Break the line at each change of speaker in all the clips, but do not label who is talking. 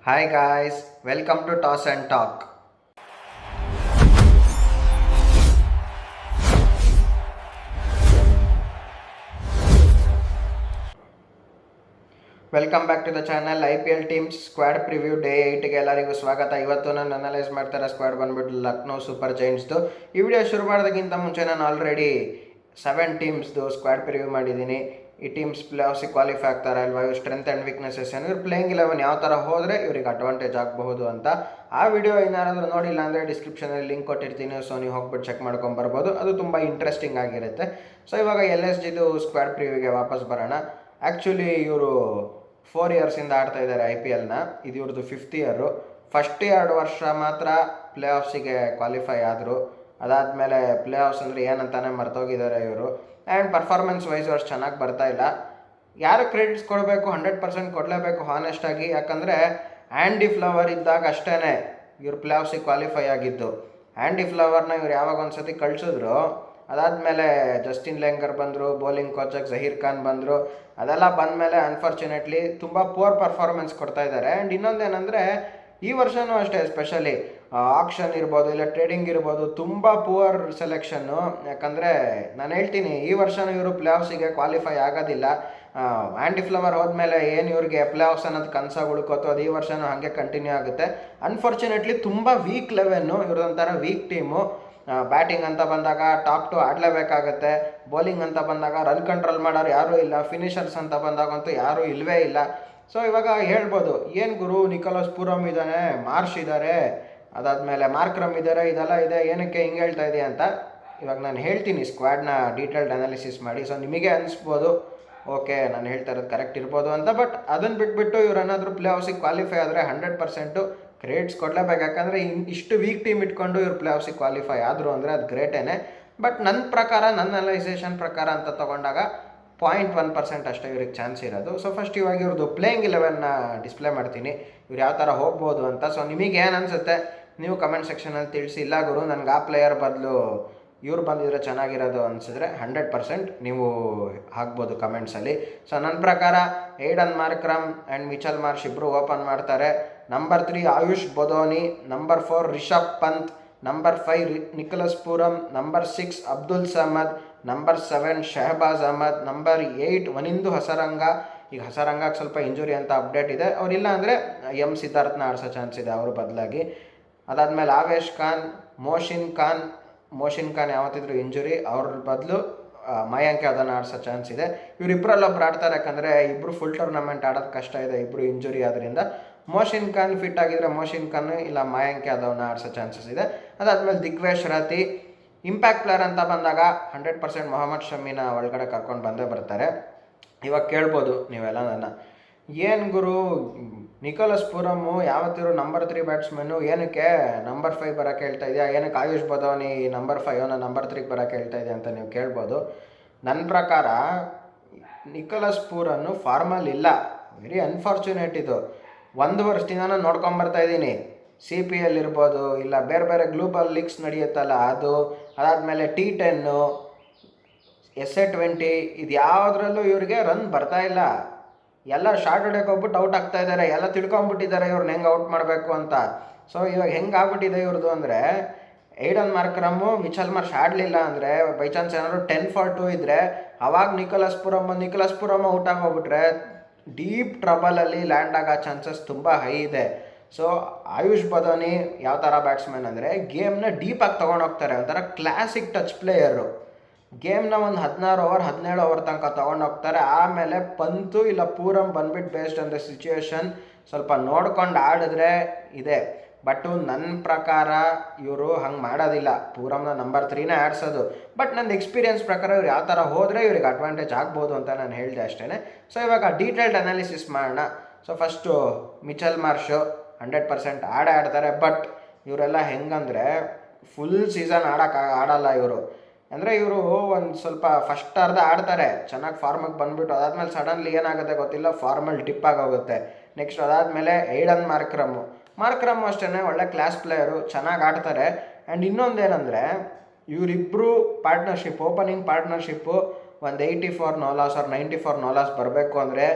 Hi guys, welcome to Toss and Talk. Welcome back to the channel. IPL teams squad preview day 8ಗೆ ಎಲ್ಲರಿಗೂ ಸ್ವಾಗತ. ಇವತ್ತು ನಾನು analyse ಮಾಡ್ತಾರೆ ಸ್ಕ್ವಾಡ್ ಬಂದ್ಬಿಟ್ಟು ಲಕ್ನೋ ಸೂಪರ್ ಜೈಂಟ್ಸ್ದು. ಈ ವಿಡಿಯೋ ಶುರು ಮಾಡೋದಕ್ಕಿಂತ ಮುಂಚೆ ನಾನು ಆಲ್ರೆಡಿ 7 ಟೀಮ್ಸ್ದು ಸ್ಕ್ವಾಡ್ ಪ್ರಿವ್ಯೂ ಮಾಡಿದ್ದೀನಿ. ಈ ಟೀಮ್ಸ್ ಪ್ಲೇ ಆಫ್ಸಿಗೆ ಕ್ವಾಲಿಫೈ ಆಗ್ತಾರೆ ಅಲ್ವಾ, ಇವ್ರ ಸ್ಟ್ರೆಂತ್ ಆ್ಯಂಡ್ ವೀಕ್ನೆಸಸ್ ಏನು, ಇವ್ರು ಪ್ಲೇಯಿಂಗ್ 11 ಯಾವ ಥರ ಹೋದರೆ ಇವ್ರಿಗೆ ಅಡ್ವಾಂಟೇಜ್ ಆಗಬಹುದು ಅಂತ. ಆ ವಿಡಿಯೋ ಏನಾದರೂ ನೋಡಿಲ್ಲ ಅಂದರೆ ಡಿಸ್ಕ್ರಿಪ್ಷನಲ್ಲಿ ಲಿಂಕ್ ಕೊಟ್ಟಿರ್ತೀನಿ, ಸೊ ನೀವು ಹೋಗ್ಬಿಟ್ಟು ಚೆಕ್ ಮಾಡ್ಕೊಂಬರ್ಬೋದು. ಅದು ತುಂಬ ಇಂಟ್ರೆಸ್ಟಿಂಗ್ ಆಗಿರುತ್ತೆ. ಸೊ ಇವಾಗ LSGದು ಸ್ಕ್ವಾಡ್ ಪ್ರಿವ್ಯೂಗೆ ವಾಪಸ್ ಬರೋಣ. ಆ್ಯಕ್ಚುಲಿ ಇವರು 4 ಇಯರ್ಸಿಂದ ಆಡ್ತಾ ಇದ್ದಾರೆ IPLನ. ಇದು ಇವ್ರದ್ದು 5th ಇಯರು. ಫಸ್ಟ್ 2 ವರ್ಷ ಮಾತ್ರ ಪ್ಲೇ ಆಫ್ಸಿಗೆ ಕ್ವಾಲಿಫೈ ಆದರು. ಅದಾದಮೇಲೆ ಪ್ಲೇ ಆಫ್ಸ್ ಅಂದರೆ ಏನಂತಾನೆ ಮರ್ತೋಗಿದ್ದಾರೆ ಇವರು. ಆ್ಯಂಡ್ ಪರ್ಫಾರ್ಮೆನ್ಸ್ ವೈಸ್ ಅಷ್ಟು ಚೆನ್ನಾಗಿ ಬರ್ತಾ ಇಲ್ಲ. ಯಾರು ಕ್ರೆಡಿಟ್ಸ್ ಕೊಡಬೇಕು, 100% ಕೊಡಲೇಬೇಕು ಹಾನೆಸ್ಟಾಗಿ. ಯಾಕಂದರೆ ಆ್ಯಂಡಿ ಫ್ಲವರ್ ಇದ್ದಾಗ ಅಷ್ಟೇ ಇವ್ರು ಪ್ಲೇ ಆಫ್ಸಿಗೆ ಕ್ವಾಲಿಫೈ ಆಗಿದ್ದು. ಆ್ಯಂಡಿ ಫ್ಲವರ್ನ ಇವ್ರು ಯಾವಾಗ ಒಂದು ಸತಿ ಕಳಿಸಿದ್ರು, ಅದಾದಮೇಲೆ ಜಸ್ಟಿನ್ ಲೆಂಗರ್ ಬಂದರು, ಬೌಲಿಂಗ್ ಕೋಚಾಗಿ ಜಹೀರ್ ಖಾನ್ ಬಂದರು. ಅದೆಲ್ಲ ಬಂದಮೇಲೆ ಅನ್ಫಾರ್ಚುನೇಟ್ಲಿ ತುಂಬ ಪುವರ್ ಪರ್ಫಾರ್ಮೆನ್ಸ್ ಕೊಡ್ತಾ ಇದ್ದಾರೆ. ಆ್ಯಂಡ್ ಇನ್ನೊಂದೇನೆಂದರೆ ಈ ವರ್ಷವೂ ಅಷ್ಟೇ, ಎಸ್ಪೆಷಲಿ ಆಕ್ಷನ್ ಇರ್ಬೋದು ಇಲ್ಲ ಟ್ರೇಡಿಂಗ್ ಇರ್ಬೋದು, ತುಂಬ ಪುವರ್ ಸೆಲೆಕ್ಷನ್ನು. ಯಾಕಂದರೆ ನಾನು ಹೇಳ್ತೀನಿ, ಈ ವರ್ಷವೂ ಇವರು ಪ್ಲೇ ಆಫ್ಸಿಗೆ ಕ್ವಾಲಿಫೈ ಆಗೋದಿಲ್ಲ. ಆ್ಯಂಡಿ ಫ್ಲವರ್ ಹೋದ್ಮೇಲೆ ಏನು ಇವ್ರಿಗೆ ಪ್ಲೇ ಆಫ್ಸ್ ಅನ್ನೋದು ಕನಸಾಗಿ ಉಳ್ಕೋತು, ಅದು ಈ ವರ್ಷವೂ ಹಾಗೆ ಕಂಟಿನ್ಯೂ ಆಗುತ್ತೆ. ಅನ್ಫಾರ್ಚುನೇಟ್ಲಿ ತುಂಬ ವೀಕ್ ಲೆವೆನ್ನು ಇವ್ರದೊಂಥರ ವೀಕ್ ಟೀಮು. ಬ್ಯಾಟಿಂಗ್ ಅಂತ ಬಂದಾಗ ಟಾಪ್ 2 ಆಡಲೇಬೇಕಾಗತ್ತೆ. ಬೌಲಿಂಗ್ ಅಂತ ಬಂದಾಗ ರನ್ ಕಂಟ್ರೋಲ್ ಮಾಡೋರು ಯಾರೂ ಇಲ್ಲ. ಫಿನಿಷರ್ಸ್ ಅಂತ ಬಂದಾಗಂತೂ ಯಾರೂ ಇಲ್ಲವೇ ಇಲ್ಲ. ಸೊ ಇವಾಗ ಹೇಳ್ಬೋದು, ಏನು ಗುರು ನಿಕೋಲಸ್ ಪೂರಮ್ ಇದ್ದಾನೆ, ಮಾರ್ಷ್ ಇದ್ದಾರೆ, ಅದಾದಮೇಲೆ ಮಾರ್ಕ್ರಮ್ ಇದ್ದಾರೆ, ಇದೆಲ್ಲ ಇದೆ, ಏನಕ್ಕೆ ಹಿಂಗೆ ಹೇಳ್ತಾ ಇದೆಯಾ ಅಂತ. ಇವಾಗ ನಾನು ಹೇಳ್ತೀನಿ ಸ್ಕ್ವಾಡ್ನ ಡೀಟೇಲ್ಡ್ ಅನಾಲಿಸಿಸ್ ಮಾಡಿ. ಸೊ ನಿಮಗೆ ಅನಿಸ್ಬೋದು ಓಕೆ ನಾನು ಹೇಳ್ತಾ ಇರೋದು ಕರೆಕ್ಟ್ ಇರ್ಬೋದು ಅಂತ. ಬಟ್ ಅದನ್ನು ಬಿಟ್ಬಿಟ್ಟು ಇವ್ರು ಏನಾದರೂ ಪ್ಲೇ ಆಫ್ಸಿಗೆ ಕ್ವಾಲಿಫೈ ಆದರೆ 100% ಕ್ರೆಡಿಟ್ಸ್ ಕೊಡಲೇಬೇಕು. ಯಾಕಂದರೆ ಇಷ್ಟು ವೀಕ್ ಟೀಮ್ ಇಟ್ಕೊಂಡು ಇವ್ರು ಪ್ಲೇ ಆಫ್ಸಿಗೆ ಕ್ವಾಲಿಫೈ ಆದರು ಅಂದರೆ ಅದು ಗ್ರೇಟೇನೆ. ಬಟ್ ನನ್ನ ಪ್ರಕಾರ, ನನ್ನ ಅನಲೈಸೇಷನ್ ಪ್ರಕಾರ ಅಂತ ತೊಗೊಂಡಾಗ 0.1% ಅಷ್ಟೇ ಇವ್ರಿಗೆ ಚಾನ್ಸ್ ಇರೋದು. ಸೊ ಫಸ್ಟ್ ಇವಾಗ ಇವ್ರದ್ದು ಪ್ಲೇಯಿಂಗ್ 11ನ ಡಿಸ್ಪ್ಲೇ ಮಾಡ್ತೀನಿ, ಇವ್ರು ಯಾವ ಥರ ಹೋಗ್ಬೋದು ಅಂತ. ಸೊ ನಿಮಗೆ ಏನು ಅನಿಸುತ್ತೆ ನೀವು ಕಮೆಂಟ್ ಸೆಕ್ಷನಲ್ಲಿ ತಿಳಿಸಿ. ಇಲ್ಲ ಗುರು ನನಗೆ ಆ ಪ್ಲೇಯರ್ ಬದಲು ಇವ್ರು ಬಂದಿದ್ರೆ ಚೆನ್ನಾಗಿರೋದು ಅನಿಸಿದ್ರೆ 100% ನೀವು ಹಾಕ್ಬೋದು ಕಮೆಂಟ್ಸಲ್ಲಿ. ಸೊ ನನ್ನ ಪ್ರಕಾರ Aiden Markram and Mitchell Marsh ಇಬ್ಬರು ಓಪನ್ ಮಾಡ್ತಾರೆ. Number 3 Ayush Badoni, number 4 Rishabh Pant, number 5 Nicholas Pooran, number 6 Abdul Samad, number 7 Shahbaz Ahmed, number 8 Wanindu Hasaranga. ಈಗ ಹಸರಂಗಕ್ಕೆ ಸ್ವಲ್ಪ ಇಂಜುರಿ ಅಂತ ಅಪ್ಡೇಟ್ ಇದೆ, ಅವರಿಲ್ಲ ಅಂದರೆ ಸಿದ್ಧಾರ್ಥನ ಆಡಿಸೋ ಚಾನ್ಸ್ ಇದೆ ಅವ್ರ ಬದಲಾಗಿ. ಅದಾದಮೇಲೆ ಆವೇಶ್ ಖಾನ್, ಮೋಶಿನ್ ಖಾನ್ ಯಾವತ್ತಿದ್ರು ಇಂಜುರಿ, ಅವ್ರ ಬದಲು ಮಯಾಂಕ್ ಯಾವ್ದನ್ನ ಆಡಿಸೋ ಚಾನ್ಸ್ ಇದೆ. ಇವರಿಬ್ಬರಲ್ಲೊಬ್ರು ಆಡ್ತಾರೆ, ಯಾಕಂದರೆ ಇಬ್ಬರು ಫುಲ್ ಟೂರ್ನಮೆಂಟ್ ಆಡೋದು ಕಷ್ಟ ಇದೆ, ಇಬ್ಬರು ಇಂಜುರಿ ಆದ್ದರಿಂದ. ಮೋಶಿನ್ ಖಾನ್ ಫಿಟ್ ಆಗಿದ್ರೆ ಮೋಶಿನ್ ಖಾನ್ ಇಲ್ಲ ಮಯಾಂಕ್ ಯಾದವ್ನ ಆಡಿಸೋ ಚಾನ್ಸಸ್ ಇದೆ. ಅದಾದಮೇಲೆ ದಿಗ್ವೇಶ್ ರಾತಿ. ಇಂಪ್ಯಾಕ್ಟ್ ಪ್ಲೇಯರ್ ಅಂತ ಬಂದಾಗ 100% ಮೊಹಮ್ಮದ್ ಶಮಿನ ಒಳಗಡೆ ಕರ್ಕೊಂಡು ಬಂದೇ ಬರ್ತಾರೆ. ಇವಾಗ ಕೇಳ್ಬೋದು ನೀವೆಲ್ಲ ನನ್ನ, ಏನು ಗುರು ನಿಕೋಲಸ್ ಪೂರಮ್ಮು ಯಾವತ್ತಿರೋ ನಂಬರ್ 3 ಬ್ಯಾಟ್ಸ್ಮನ್ನು, ಏನಕ್ಕೆ ನಂಬರ್ 5 ಬರೋಕ್ಕೆ ಹೇಳ್ತಾ ಇದೆಯಾ, ಏನಕ್ಕೆ ಆಯುಷ್ ಬದೋನಿ ನಂಬರ್ 5 ನಂಬರ್ 3 ಬರೋಕ್ಕೆ ಹೇಳ್ತಾ ಇದೆಯಾ ಅಂತ ನೀವು ಕೇಳ್ಬೋದು. ನನ್ನ ಪ್ರಕಾರ ನಿಕೋಲಸ್ ಪೂರನ್ನು ಫಾರ್ಮಲ್ ಇಲ್ಲ, ವೆರಿ ಅನ್ಫಾರ್ಚುನೇಟ್. ಇದು 1 ವರ್ಷದಿಂದ ನಾನು ನೋಡ್ಕೊಂಬರ್ತಾ ಇದ್ದೀನಿ. CPL ಇರ್ಬೋದು ಇಲ್ಲ ಬೇರೆ ಬೇರೆ ಗ್ಲೋಬಲ್ ಲೀಗ್ಸ್ ನಡೆಯುತ್ತಲ್ಲ ಅದು, ಅದಾದಮೇಲೆ T10, SA20, ಇದು ಯಾವುದ್ರಲ್ಲೂ ಇವ್ರಿಗೆ ರನ್ ಬರ್ತಾ ಇಲ್ಲ. ಎಲ್ಲ ಶಾರ್ಟ್ ಹೊಡೆಯೋಕೆ ಹೋಗ್ಬಿಟ್ಟು ಔಟ್ ಆಗ್ತಾ ಇದ್ದಾರೆ, ಎಲ್ಲ ತಿಳ್ಕೊಂಬಿಟ್ಟಿದ್ದಾರೆ ಇವ್ರನ್ನ ಹೆಂಗೆ ಔಟ್ ಮಾಡಬೇಕು ಅಂತ. ಸೊ ಇವಾಗ ಹೆಂಗೆ ಆಗ್ಬಿಟ್ಟಿದೆ ಇವ್ರದ್ದು ಅಂದರೆ, ಏಡನ್ ಮಾರ್ಕ್ರಮ್ಮು ಮಿಚಲ್ ಮಾರ್ಷ್ ಆಡಲಿಲ್ಲ ಅಂದರೆ ಬೈ ಚಾನ್ಸ್ ಏನಾದ್ರು 10 for 2 ಇದ್ದರೆ ಅವಾಗ ನಿಕೋಲಸ್ ಪೂರಮ್ ಔಟ್ ಆಗೋಗ್ಬಿಟ್ರೆ ಡೀಪ್ ಟ್ರಬಲಲ್ಲಿ ಲ್ಯಾಂಡ್ ಆಗೋ ಚಾನ್ಸಸ್ ತುಂಬ ಹೈ ಇದೆ. ಸೊ ಆಯುಷ್ ಬದೋನಿ ಯಾವ ಥರ ಬ್ಯಾಟ್ಸ್ಮನ್ ಅಂದರೆ ಗೇಮ್ನ ಡೀಪಾಗಿ ತೊಗೊಂಡೋಗ್ತಾರೆ, ಒಂಥರ ಕ್ಲಾಸಿಕ್ ಟಚ್ ಪ್ಲೇಯರು. ಗೇಮ್ನ ಒಂದು 16 ಓವರ್ 17 ಓವರ್ ತನಕ ತೊಗೊಂಡೋಗ್ತಾರೆ. ಆಮೇಲೆ ಪಂತು ಇಲ್ಲ ಪೂರಮ್ ಬಂದ್ಬಿಟ್ಟು ಬೇಸ್ಡ್ ಆನ್ ದ ಸಿಚುವೇಶನ್ ಸ್ವಲ್ಪ ನೋಡ್ಕೊಂಡು ಆಡಿದ್ರೆ ಇದೆ. ಬಟ್ಟು ನನ್ನ ಪ್ರಕಾರ ಇವರು ಹಂಗೆ ಮಾಡೋದಿಲ್ಲ, ಪೂರಮ್ನ ನಂಬರ್ 3ನೇ ಆಡಿಸೋದು. ಬಟ್ ನನ್ನ ಎಕ್ಸ್ಪೀರಿಯನ್ಸ್ ಪ್ರಕಾರ ಇವ್ರು ಯಾವ ಥರ ಹೋದರೆ ಇವ್ರಿಗೆ ಅಡ್ವಾಂಟೇಜ್ ಆಗ್ಬೋದು ಅಂತ ನಾನು ಹೇಳಿದೆ ಅಷ್ಟೇ. ಸೊ ಇವಾಗ ಡೀಟೇಲ್ಡ್ ಅನಾಲಿಸಿಸ್ ಮಾಡೋಣ. ಸೊ ಫಸ್ಟು ಮಿಚಲ್ ಮಾರ್ಷು 100% ಆಡ್ತಾರೆ. ಬಟ್ ಇವರೆಲ್ಲ ಹೆಂಗಂದರೆ ಫುಲ್ ಸೀಸನ್ ಆಡಲ್ಲ ಇವರು. ಅಂದರೆ ಇವರು ಒಂದು ಸ್ವಲ್ಪ ಫಸ್ಟ್ ಅರ್ಧ ಆಡ್ತಾರೆ, ಚೆನ್ನಾಗಿ ಫಾರ್ಮಿಗೆ ಬಂದುಬಿಟ್ಟು ಅದಾದಮೇಲೆ ಸಡನ್ಲಿ ಏನಾಗುತ್ತೆ ಗೊತ್ತಿಲ್ಲ, ಫಾರ್ಮಲ್ ಡಿಪ್ ಆಗೋಗುತ್ತೆ. ನೆಕ್ಸ್ಟ್ ಅದಾದಮೇಲೆ ಏಡನ್ ಮಾರ್ಕ್ರಮ್ ಅಷ್ಟೇ ಒಳ್ಳೆ ಕ್ಲಾಸ್ ಪ್ಲೇಯರು, ಚೆನ್ನಾಗಿ ಆಡ್ತಾರೆ. ಆ್ಯಂಡ್ ಇನ್ನೊಂದೇನೆಂದರೆ ಇವರಿಬ್ಬರು ಪಾರ್ಟ್ನರ್ಶಿಪ್, ಓಪನಿಂಗ್ ಪಾರ್ಟ್ನರ್ಶಿಪ್ಪು ಒಂದು 84 no loss or 94 no loss ಬರಬೇಕು ಅಂದರೆ,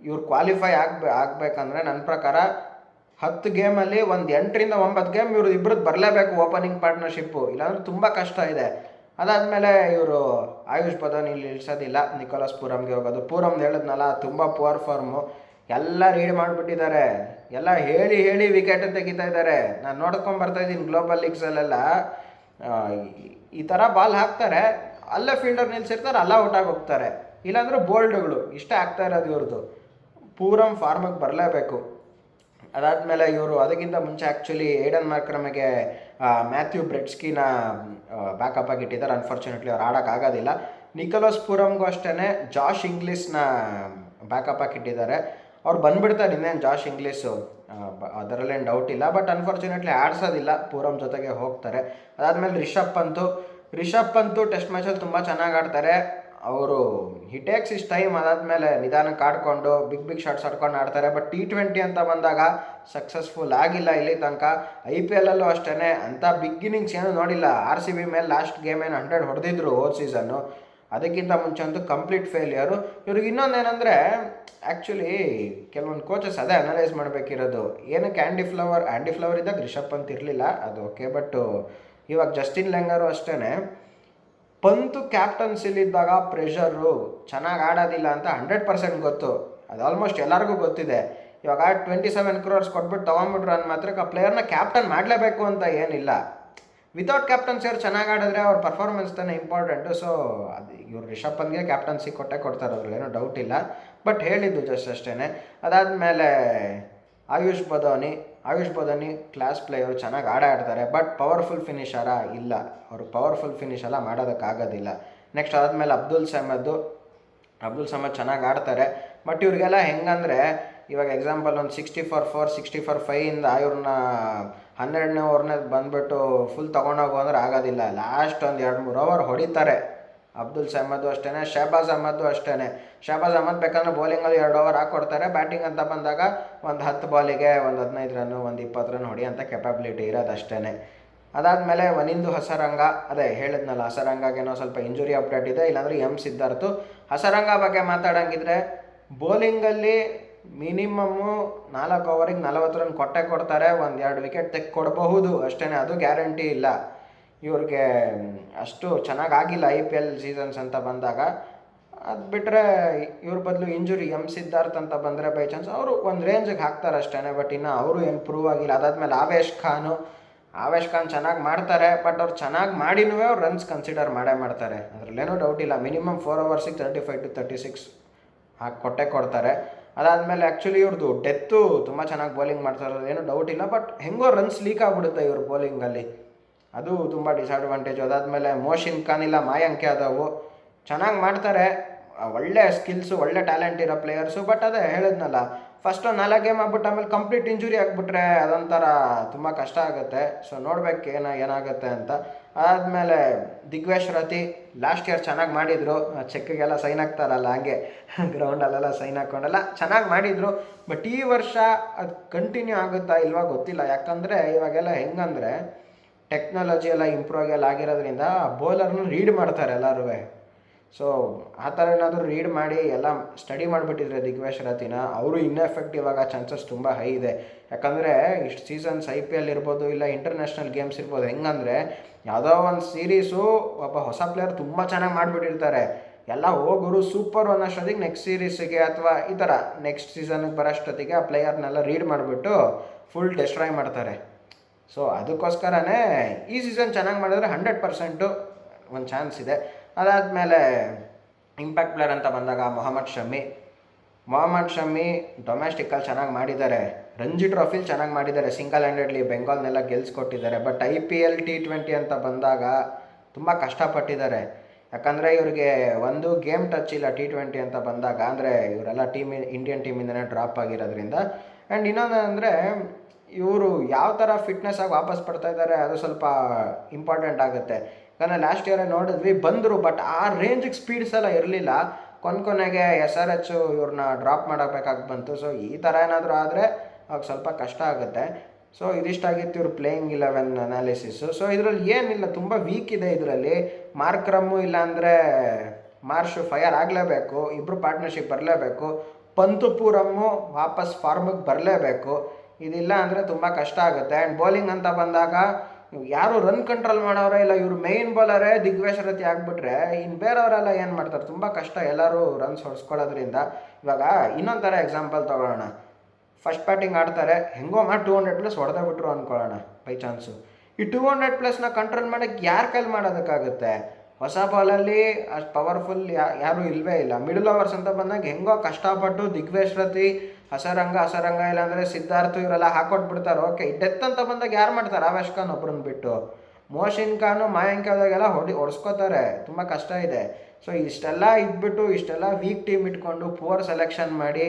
ಇವ್ರು ಕ್ವಾಲಿಫೈ ಆಗಬೇಕಂದ್ರೆ ನನ್ನ ಪ್ರಕಾರ 10 ಗೇಮಲ್ಲಿ ಒಂದು 8ರಿಂದ 9 ಗೇಮ್ ಇವ್ರು ಇಬ್ಬರದ್ದು ಬರಲೇಬೇಕು ಓಪನಿಂಗ್ ಪಾರ್ಟ್ನರ್ಶಿಪ್ಪು, ಇಲ್ಲಾಂದ್ರೆ ತುಂಬ ಕಷ್ಟ ಇದೆ. ಅದಾದಮೇಲೆ ಇವರು ಆಯುಷ್ ಬದನ್ ಇಲ್ಲಿ ಇಳಿಸೋದಿಲ್ಲ, ನಿಕೋಲಸ್ ಪೂರಮ್ಗೆ ಹೋಗೋದು. ಪೂರಮ್ದು ಹೇಳಿದ್ನಲ್ಲ, ತುಂಬ ಪುವರ್ ಫಾರ್ಮು, ಎಲ್ಲ ರೀಡ್ ಮಾಡಿಬಿಟ್ಟಿದ್ದಾರೆ, ಎಲ್ಲ ಹೇಳಿ ಹೇಳಿ ವಿಕೆಟ್ ತೆಗಿತಾ ಇದ್ದಾರೆ. ನಾನು ನೋಡ್ಕೊಂಡು ಬರ್ತಾ ಇದ್ದೀನಿ ಗ್ಲೋಬಲ್ ಲೀಗ್ಸಲ್ಲೆಲ್ಲ ಈ ಥರ ಬಾಲ್ ಹಾಕ್ತಾರೆ, ಅಲ್ಲೇ ಫೀಲ್ಡರ್ ನಿಲ್ಸಿರ್ತಾರೆ, ಅಲ್ಲ ಔಟ್ ಆಗಿ ಹೋಗ್ತಾರೆ, ಇಲ್ಲಾಂದ್ರೆ ಬೋಲ್ಡ್ಗಳು, ಇಷ್ಟೇ ಆಗ್ತಾ ಇರೋದು ಇವ್ರದ್ದು. ಪೂರಮ್ ಫಾರ್ಮಿಗೆ ಬರಲೇಬೇಕು. ಅದಾದಮೇಲೆ ಇವರು ಅದಕ್ಕಿಂತ ಮುಂಚೆ ಆ್ಯಕ್ಚುಲಿ ಏಡನ್ ಮಾರ್ಕ್ರಮ್ಗೆ ಮ್ಯಾಥ್ಯೂ ಬ್ರೆಡ್ಸ್ಕಿನ ಬ್ಯಾಕಪ್ ಆಗಿ ಇಟ್ಟಿದ್ದಾರೆ. ಅನ್ಫಾರ್ಚುನೇಟ್ಲಿ ಅವ್ರು ಆಡೋಕ್ಕಾಗೋದಿಲ್ಲ. ನಿಕೋಲಸ್ ಪೂರಮ್ಗೂ ಅಷ್ಟೇ ಜಾಶ್ ಇಂಗ್ಲೀಷ್ನ ಬ್ಯಾಕಪ್ ಆಗಿ ಇಟ್ಟಿದ್ದಾರೆ. ಅವ್ರು ಬಂದುಬಿಡ್ತಾರೆ ಇನ್ನೇನು ಜಾಶ್ ಇಂಗ್ಲೀಷು, ಅದರಲ್ಲೇನು ಡೌಟ್ ಇಲ್ಲ. ಬಟ್ ಅನ್ಫಾರ್ಚುನೇಟ್ಲಿ ಆಡಿಸೋದಿಲ್ಲ, ಪೂರಮ್ ಜೊತೆಗೆ ಹೋಗ್ತಾರೆ. ಅದಾದಮೇಲೆ ರಿಷಬ್ ಪಂತು ಟೆಸ್ಟ್ ಮ್ಯಾಚಲ್ಲಿ ತುಂಬ ಚೆನ್ನಾಗಿ ಆಡ್ತಾರೆ. ಅವರು ಹಿ ಟೇಕ್ಸ್ ಇಸ್ ಟೈಮ್, ಅದಾದಮೇಲೆ ನಿಧಾನಕ್ಕೆ ಆಡಿಕೊಂಡು ಬಿಗ್ ಶಾಟ್ಸ್ ಆಡ್ಕೊಂಡು ಆಡ್ತಾರೆ. ಬಟ್ T20 ಅಂತ ಬಂದಾಗ ಸಕ್ಸಸ್ಫುಲ್ ಆಗಿಲ್ಲ ಇಲ್ಲಿ ತನಕ. IPL ಅಲ್ಲೂ ಅಷ್ಟೇ ಅಂಥ ಬಿಗ್ಗಿನಿಂಗ್ಸ್ ಏನೂ ನೋಡಿಲ್ಲ. RCB ಮೇಲೆ ಲಾಸ್ಟ್ ಗೇಮ್ ಏನು 100 ಹೊಡೆದಿದ್ರು ಹೋದ ಸೀಸನ್ನು, ಅದಕ್ಕಿಂತ ಮುಂಚೆ ಅಂತೂ ಕಂಪ್ಲೀಟ್ ಫೇಲ್ಯೂರು. ಇವ್ರಿಗೆ ಇನ್ನೊಂದೇನೆಂದರೆ ಆ್ಯಕ್ಚುಲಿ ಕೆಲವೊಂದು ಕೋಚಸ್ ಅದೇ ಅನಲೈಸ್ ಮಾಡಬೇಕಿರೋದು, ಏನಕ್ಕೆ ಆ್ಯಂಡಿ ಫ್ಲವರ್ ಇದ್ದಾಗ ರಿಷಬ್ ಪಂತ್ ಇರಲಿಲ್ಲ, ಅದು ಓಕೆ. ಬಟ್ ಇವಾಗ ಜಸ್ಟಿನ್ ಲೆಂಗರು ಅಷ್ಟೇ, ಪಂತು ಕ್ಯಾಪ್ಟನ್ಸಿಲಿದ್ದಾಗ ಪ್ರೆಷರು, ಚೆನ್ನಾಗಿ ಆಡೋದಿಲ್ಲ ಅಂತ 100% ಗೊತ್ತು, ಅದು ಆಲ್ಮೋಸ್ಟ್ ಎಲ್ಲರಿಗೂ ಗೊತ್ತಿದೆ. ಇವಾಗ 27 crores ಕೊಟ್ಬಿಟ್ಟು ತೊಗೊಂಬಿಟ್ರು ಅಂದ ಮಾತ್ರಕ್ಕೆ ಆ ಪ್ಲೇಯರ್ನ ಕ್ಯಾಪ್ಟನ್ ಮಾಡಲೇಬೇಕು ಅಂತ ಏನಿಲ್ಲ. ವಿತೌಟ್ ಕ್ಯಾಪ್ಟನ್ಸಿ ಅವ್ರು ಚೆನ್ನಾಗಿ ಆಡಿದ್ರೆ ಅವ್ರ ಪರ್ಫಾರ್ಮೆನ್ಸ್ ತಾನೇ ಇಂಪಾರ್ಟೆಂಟು. ಸೊ ಅದು ಇವ್ರು ರಿಷಬ್ ಪಂತ್ಗೆ ಕ್ಯಾಪ್ಟನ್ಸಿ ಕೊಡ್ತಾರೆ, ಅದ್ರಲ್ಲಿ ಏನೋ ಡೌಟ್ ಇಲ್ಲ. ಬಟ್ ಹೇಳಿದ್ದು ಜಸ್ಟ್ ಅಷ್ಟೇ. ಅದಾದಮೇಲೆ ಆಯುಷ್ ಬದೋನಿ ಕ್ಲಾಸ್ ಪ್ಲೇಯರು, ಚೆನ್ನಾಗಿ ಆಡ್ತಾರೆ. ಬಟ್ ಪವರ್ಫುಲ್ ಫಿನಿಷರಾ ಇಲ್ಲ, ಅವರು ಪವರ್ಫುಲ್ ಫಿನಿಷ್ ಎಲ್ಲ ಮಾಡೋದಕ್ಕಾಗೋದಿಲ್ಲ. ನೆಕ್ಸ್ಟ್ ಆದಮೇಲೆ ಅಬ್ದುಲ್ ಸಮದ್ ಚೆನ್ನಾಗಿ ಆಡ್ತಾರೆ. ಬಟ್ ಇವ್ರಿಗೆಲ್ಲ ಹೆಂಗಂದರೆ, ಇವಾಗ ಎಕ್ಸಾಂಪಲ್ ಒಂದು 64 64 ಇವ್ರನ್ನ 12ನೇ ಓವರ್ನೇ ಬಂದುಬಿಟ್ಟು ಫುಲ್ ತೊಗೊಂಡೋಗು ಅಂದ್ರೆ ಆಗೋದಿಲ್ಲ. ಲಾಸ್ಟ್ ಒಂದು 2-3 ಓವರ್ ಹೊಡಿತಾರೆ. ಅಬ್ದುಲ್ ಸಮದ್ ಅಷ್ಟೇ, ಶಹಬಾಜ್ ಅಹಮದ್ ಬೇಕಂದ್ರೆ ಬೌಲಿಂಗಲ್ಲಿ 2 ಓವರ್ ಹಾಕ್ಕೊಡ್ತಾರೆ. ಬ್ಯಾಟಿಂಗ್ ಅಂತ ಬಂದಾಗ ಒಂದು 10 ಬಾಲಿಗೆ ಒಂದು 15 ರನ್ನು, ಒಂದು 20 ರನ್ ಹೊಡಿಯೋಂಥ ಕೆಪಾಬಿಲಿಟಿ ಇರೋದು ಅಷ್ಟೇ. ಅದಾದಮೇಲೆ ವನಿಂದು ಹಸರಂಗ, ಅದೇ ಹೇಳಿದ್ನಲ್ಲ, ಹಸರಂಗೇನೋ ಸ್ವಲ್ಪ ಇಂಜುರಿ ಅಪ್ಡೇಟ್ ಇದೆ, ಇಲ್ಲಾಂದರೆ ಸಿದ್ಧಾರ್ಥ್. ಹಸರಂಗ ಬಗ್ಗೆ ಮಾತಾಡೋಂಗಿದ್ರೆ ಬೌಲಿಂಗಲ್ಲಿ ಮಿನಿಮಮ್ಮು 4 ಓವರಿಗೆ 40 ರನ್ ಕೊಡ್ತಾರೆ, 1-2 ವಿಕೆಟ್ ಕೊಡಬಹುದು ಅಷ್ಟೇ, ಅದು ಗ್ಯಾರಂಟಿ ಇಲ್ಲ. ಇವ್ರಿಗೆ ಅಷ್ಟು ಚೆನ್ನಾಗಾಗಿಲ್ಲ IPL ಸೀಸನ್ಸ್ ಅಂತ ಬಂದಾಗ. ಅದು ಬಿಟ್ಟರೆ ಇವ್ರ ಬದಲು ಇಂಜುರಿ ಸಿದ್ಧಾರ್ಥ್ ಅಂತ ಬಂದರೆ ಬೈ ಚಾನ್ಸ್ ಅವರು ಒಂದು ರೇಂಜಿಗೆ ಹಾಕ್ತಾರೆ ಅಷ್ಟೇ. ಬಟ್ ಇನ್ನು ಅವರು ಏನು ಪ್ರೂವ್ ಆಗಿಲ್ಲ. ಅದಾದಮೇಲೆ ಆವೇಶ್ ಖಾನ್ ಚೆನ್ನಾಗಿ ಮಾಡ್ತಾರೆ. ಬಟ್ ಅವ್ರು ಚೆನ್ನಾಗಿ ಮಾಡಿನೂ ಅವ್ರು ರನ್ಸ್ ಕನ್ಸಿಡರ್ ಮಾಡ್ತಾರೆ, ಅದರಲ್ಲೇನೂ ಡೌಟ್ ಇಲ್ಲ. ಮಿನಿಮಮ್ 4 ಓವರ್ಸಿಗೆ 35 to 36 ಹಾಕಿ ಕೊಡ್ತಾರೆ. ಅದಾದಮೇಲೆ ಆ್ಯಕ್ಚುಲಿ ಇವ್ರದ್ದು ಡೆತ್ತು ತುಂಬ ಚೆನ್ನಾಗಿ ಬೌಲಿಂಗ್ ಮಾಡ್ತಾರೆ, ಏನೂ ಡೌಟ್ ಇಲ್ಲ. ಬಟ್ ಹೆಂಗೋ ರನ್ಸ್ ಲೀಕ್ ಆಗಿಬಿಡುತ್ತೆ ಇವ್ರ ಬೌಲಿಂಗಲ್ಲಿ, ಅದು ತುಂಬ ಡಿಸ್ಅಡ್ವಾಂಟೇಜು. ಅದಾದಮೇಲೆ ಮೋಶಿನ್ ಖಾನ್ ಇಲ್ಲ ಮಾಯಾಂಕ್ ಯಾದವ್ ಚೆನ್ನಾಗಿ ಮಾಡ್ತಾರೆ, ಒಳ್ಳೆ ಸ್ಕಿಲ್ಸು, ಒಳ್ಳೆ ಟ್ಯಾಲೆಂಟ್ ಇರೋ ಪ್ಲೇಯರ್ಸು. ಬಟ್ ಅದೇ ಹೇಳಿದ್ನಲ್ಲ, ಫಸ್ಟ್ 4 ಗೇಮ್ ಆಗ್ಬಿಟ್ಟು ಆಮೇಲೆ ಕಂಪ್ಲೀಟ್ ಇಂಜುರಿ ಆಗಿಬಿಟ್ರೆ ಅದೊಂಥರ ತುಂಬ ಕಷ್ಟ ಆಗುತ್ತೆ. ಸೊ ನೋಡ್ಬೇಕು ಏನಾಗುತ್ತೆ ಅಂತ. ಅದಾದಮೇಲೆ ದಿಗ್ವೇಶ್ ರತಿ ಲಾಸ್ಟ್ ಇಯರ್ ಚೆನ್ನಾಗಿ ಮಾಡಿದರು, ಚೆಕ್ಗೆಲ್ಲ ಸೈನ್ ಆಗ್ತಾರಲ್ಲ ಹಂಗೆ ಗ್ರೌಂಡಲ್ಲೆಲ್ಲ ಸೈನ್ ಹಾಕ್ಕೊಂಡೆಲ್ಲ ಚೆನ್ನಾಗಿ ಮಾಡಿದರು. ಬಟ್ ಈ ವರ್ಷ ಅದು ಕಂಟಿನ್ಯೂ ಆಗುತ್ತಾ ಇಲ್ವಾ ಗೊತ್ತಿಲ್ಲ. ಯಾಕಂದರೆ ಇವಾಗೆಲ್ಲ ಹೆಂಗಂದರೆ ಟೆಕ್ನಾಲಜಿ ಎಲ್ಲ ಇಂಪ್ರೂವ್ ಆಗಿರೋದ್ರಿಂದ ಬೌಲರ್ನ ರೀಡ್ ಮಾಡ್ತಾರೆ ಎಲ್ಲರೂ. ಸೊ ಆ ಥರ ಏನಾದರೂ ರೀಡ್ ಮಾಡಿ ಎಲ್ಲ ಸ್ಟಡಿ ಮಾಡಿಬಿಟ್ಟಿದ್ರೆ ದಿಗ್ವೇಶ್ ರತಿನ, ಅವರು ಇನ್ಎಫೆಕ್ಟಿವ್ ಆಗೋ ಚಾನ್ಸಸ್ ತುಂಬ ಹೈ ಇದೆ. ಯಾಕಂದರೆ ಇಷ್ಟು ಸೀಸನ್ಸ್ IPL ಇರ್ಬೋದು, ಇಲ್ಲ ಇಂಟರ್ನ್ಯಾಷನಲ್ ಗೇಮ್ಸ್ ಇರ್ಬೋದು, ಹೆಂಗಂದರೆ ಯಾವುದೋ ಒಂದು ಸೀರೀಸು ಒಬ್ಬ ಹೊಸ ಪ್ಲೇಯರ್ ತುಂಬ ಚೆನ್ನಾಗಿ ಮಾಡಿಬಿಟ್ಟಿರ್ತಾರೆ, ಎಲ್ಲ ಹೋಗೋರು ಸೂಪರ್ ಅನ್ನೋಷ್ಟೊತ್ತಿಗೆ ನೆಕ್ಸ್ಟ್ ಸೀರೀಸಿಗೆ ಅಥವಾ ಈ ಥರ ನೆಕ್ಸ್ಟ್ ಸೀಸನ್ಗೆ ಬರೋಷ್ಟೊತ್ತಿಗೆ ಆ ಪ್ಲೇಯರ್ನೆಲ್ಲ ರೀಡ್ ಮಾಡಿಬಿಟ್ಟು ಫುಲ್ ಡೆಸ್ಟ್ರಾಯ್ ಮಾಡ್ತಾರೆ. ಸೊ ಅದಕ್ಕೋಸ್ಕರನೇ ಈ ಸೀಸನ್ ಚೆನ್ನಾಗಿ ಮಾಡಿದ್ರೆ 100% ಒಂದು ಚಾನ್ಸ್ ಇದೆ. ಅದಾದಮೇಲೆ ಇಂಪ್ಯಾಕ್ಟ್ ಪ್ಲೇಯರ್ ಅಂತ ಬಂದಾಗ ಮೊಹಮ್ಮದ್ ಶಮಿ ಡೊಮೆಸ್ಟಿಕ್ಕಲ್ಲಿ ಚೆನ್ನಾಗಿ ಮಾಡಿದ್ದಾರೆ, ರಂಜಿ ಟ್ರೋಫಿಲಿ ಚೆನ್ನಾಗಿ ಮಾಡಿದ್ದಾರೆ, ಸಿಂಗಲ್ ಹ್ಯಾಂಡೆಡ್ಲಿ ಬೆಂಗಾಲ್ನೆಲ್ಲ ಗೆಲ್ಸ್ಕೊಟ್ಟಿದ್ದಾರೆ. ಬಟ್ IPL T20 ಅಂತ ಬಂದಾಗ ತುಂಬ ಕಷ್ಟಪಟ್ಟಿದ್ದಾರೆ. ಯಾಕಂದರೆ ಇವ್ರಿಗೆ ಒಂದು ಗೇಮ್ ಟಚ್ ಇಲ್ಲ T20 ಅಂತ ಬಂದಾಗ, ಅಂದರೆ ಇವರೆಲ್ಲ ಇಂಡಿಯನ್ ಟೀಮಿಂದನೇ ಡ್ರಾಪ್ ಆಗಿರೋದ್ರಿಂದ. ಆ್ಯಂಡ್ ಇನ್ನೊಂದು ಅಂದರೆ ಇವರು ಯಾವ ಥರ ಫಿಟ್ನೆಸ್ ಆಗಿ ವಾಪಸ್ ಪಡ್ತಾ ಇದ್ದಾರೆ ಅದು ಸ್ವಲ್ಪ ಇಂಪಾರ್ಟೆಂಟ್ ಆಗುತ್ತೆ. ಯಾಕಂದರೆ ಲಾಸ್ಟ್ ಇಯರೇ ನೋಡಿದ್ವಿ ಬಂದರು, ಬಟ್ ಆ ರೇಂಜಿಗೆ ಸ್ಪೀಡ್ಸ್ ಎಲ್ಲ ಇರಲಿಲ್ಲ. ಕೊನೆಗೆ SRH ಇವ್ರನ್ನ ಡ್ರಾಪ್ ಮಾಡಬೇಕಾಗಿ ಬಂತು. ಸೊ ಈ ಥರ ಏನಾದರೂ ಆದರೆ ಅವಾಗ ಸ್ವಲ್ಪ ಕಷ್ಟ ಆಗುತ್ತೆ. ಸೊ ಇದಿಷ್ಟಾಗಿತ್ತು ಇವ್ರು ಪ್ಲೇಯಿಂಗ್ 11 ಅನಾಲಿಸಿಸು. ಸೊ ಇದರಲ್ಲಿ ಏನಿಲ್ಲ, ತುಂಬ ವೀಕ್ ಇದೆ ಇದರಲ್ಲಿ. ಮಾರ್ಕ್ರಮ್ಮು ಇಲ್ಲಾಂದರೆ ಮಾರ್ಷು ಫೈರ್ ಆಗಲೇಬೇಕು, ಇಬ್ಬರು ಪಾರ್ಟ್ನರ್ಶಿಪ್ ಬರಲೇಬೇಕು. ಪಂತು ಪೂರಮ್ಮು ವಾಪಸ್ ಫಾರ್ಮಿಗೆ ಬರಲೇಬೇಕು. ಇದಿಲ್ಲ ಅಂದರೆ ತುಂಬ ಕಷ್ಟ ಆಗುತ್ತೆ. ಆ್ಯಂಡ್ ಬೌಲಿಂಗ್ ಅಂತ ಬಂದಾಗ ಯಾರು ರನ್ ಕಂಟ್ರೋಲ್ ಮಾಡೋರೇ ಇಲ್ಲ, ಇವರು ಮೇಯ್ನ್ ಬೌಲರೇ ದಿಗ್ವೇಶ್ ರತಿ ಆಗಿಬಿಟ್ರೆ ಇನ್ನು ಬೇರೆಯವರೆಲ್ಲ ಏನು ಮಾಡ್ತಾರೆ, ತುಂಬ ಕಷ್ಟ ಎಲ್ಲರೂ ರನ್ಸ್ ಹೊಡ್ಸ್ಕೊಳ್ಳೋದ್ರಿಂದ. ಇವಾಗ ಇನ್ನೊಂದು ಥರ ಎಕ್ಸಾಂಪಲ್ ತೊಗೊಳ್ಳೋಣ. ಫಸ್ಟ್ ಬ್ಯಾಟಿಂಗ್ ಆಡ್ತಾರೆ, ಹೆಂಗೋ ಮಾಡಿ 200+ ಹೊಡೆದೇ ಬಿಟ್ರು ಅಂದ್ಕೊಳ್ಳೋಣ ಬೈ ಚಾನ್ಸು. ಈ 200+ನ ಕಂಟ್ರೋಲ್ ಮಾಡೋಕ್ಕೆ ಯಾರ ಕೈಲಿ ಮಾಡೋದಕ್ಕಾಗುತ್ತೆ? ಹೊಸ ಬಾಲಲ್ಲಿ ಅಷ್ಟು ಪವರ್ಫುಲ್ ಯಾರೂ ಇಲ್ಲವೇ ಇಲ್ಲ. ಮಿಡಲ್ ಓವರ್ಸ್ ಅಂತ ಬಂದಾಗ ಹೆಂಗೋ ಕಷ್ಟಪಟ್ಟು ದಿಗ್ವೇಶ್ ರತಿ, ಹಸರಂಗ ಇಲ್ಲಾಂದರೆ ಸಿದ್ಧಾರ್ಥ್ ಇವರೆಲ್ಲ ಹಾಕೊಟ್ಬಿಡ್ತಾರೆ. ಓಕೆ, ಡೆತ್ ಅಂತ ಬಂದಾಗ ಯಾರು ಮಾಡ್ತಾರೆ? ಆವೇಶ್ ಖಾನ್ ಒಬ್ರನ್ನ ಬಿಟ್ಟು. ಮೋಶಿನ್ ಖಾನು ಮಾಯಾಂಕದಾಗೆಲ್ಲ ಹೊಡ್ಸ್ಕೋತಾರೆ, ತುಂಬ ಕಷ್ಟ ಇದೆ. ಸೊ ಇಷ್ಟೆಲ್ಲ ಇದ್ಬಿಟ್ಟು ಇಷ್ಟೆಲ್ಲ ವೀಕ್ ಟೀಮ್ ಇಟ್ಕೊಂಡು ಪುವರ್ ಸೆಲೆಕ್ಷನ್ ಮಾಡಿ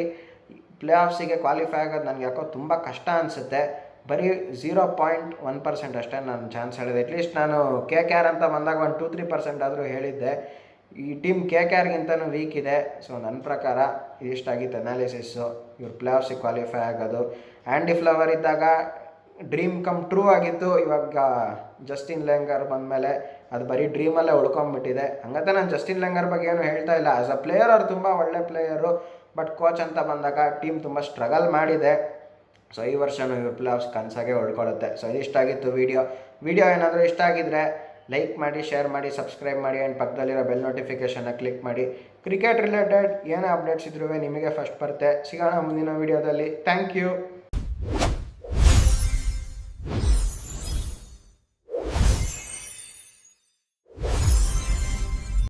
ಪ್ಲೇ ಆಫ್ಸಿಗೆ ಕ್ವಾಲಿಫೈ ಆಗೋದು ನನಗೆ ಯಾಕೋ ತುಂಬ ಕಷ್ಟ ಅನಿಸುತ್ತೆ. ಬರೀ 0.1% ಅಷ್ಟೇ ನಾನು ಚಾನ್ಸ್ ಹೇಳಿದೆ. ಅಟ್ಲೀಸ್ಟ್ ನಾನು KKR ಅಂತ ಬಂದಾಗ ಒಂದು 2-3% ಆದರೂ ಹೇಳಿದ್ದೆ. ಈ ಟೀಮ್ KKRಗಿಂತನೂ ವೀಕ್ ಇದೆ. ಸೊ ನನ್ನ ಪ್ರಕಾರ ಇಷ್ಟಾಗಿತ್ತು ಅನಾಲಿಸಿಸ್ಸು, ಇವ್ರು ಪ್ಲೇ ಆಫ್ಸಿಗೆ ಕ್ವಾಲಿಫೈ ಆಗೋದು. ಆ್ಯಂಡಿ ಫ್ಲವರ್ ಇದ್ದಾಗ ಡ್ರೀಮ್ ಕಮ್ ಟ್ರೂ ಆಗಿತ್ತು. ಇವಾಗ ಜಸ್ಟಿನ್ ಲೆಂಗರ್ ಬಂದಮೇಲೆ ಅದು ಬರೀ ಡ್ರೀಮಲ್ಲೇ ಉಳ್ಕೊಂಬಿಟ್ಟಿದೆ. ಹಂಗಂತ ನಾನು ಜಸ್ಟಿನ್ ಲೆಂಗರ್ ಬಗ್ಗೆ ಏನು ಹೇಳ್ತಾ ಇಲ್ಲ. ಆ್ಯಸ್ ಅ ಪ್ಲೇಯರ್ ಅವ್ರು ತುಂಬ ಒಳ್ಳೆ ಪ್ಲೇಯರು, ಬಟ್ ಕೋಚ್ ಅಂತ ಬಂದಾಗ ಟೀಮ್ ತುಂಬ ಸ್ಟ್ರಗಲ್ ಮಾಡಿದೆ. ಸೊ ಈ ವರ್ಷವೂ ಇವ್ರ ಪ್ಲೇ ಆಫ್ಸ್ ಕನಸಾಗೆ ಉಳ್ಕೊಳ್ಳುತ್ತೆ. ಸೊ ಇದಿಷ್ಟಾಗಿತ್ತು ವಿಡಿಯೋ ಏನಾದರೂ ಇಷ್ಟ ಆಗಿದ್ದರೆ ಲೈಕ್ ಮಾಡಿ, ಶೇರ್ ಮಾಡಿ, ಸಬ್ಸ್ಕ್ರೈಬ್ ಮಾಡಿ ಆ್ಯಂಡ್ ಪಕ್ಕದಲ್ಲಿರೋ ಬೆಲ್ ನೋಟಿಫಿಕೇಷನ್ನ ಕ್ಲಿಕ್ ಮಾಡಿ. ಕ್ರಿಕೆಟ್ ರಿಲೇಟೆಡ್ ಏನೇ ಅಪ್ಡೇಟ್ಸ್ ಇದ್ರೂ ನಿಮಗೆ ಫಸ್ಟ್ ಬರುತ್ತೆ. ಸಿಗೋಣ ಮುಂದಿನ ವೀಡಿಯೋದಲ್ಲಿ. Thank you.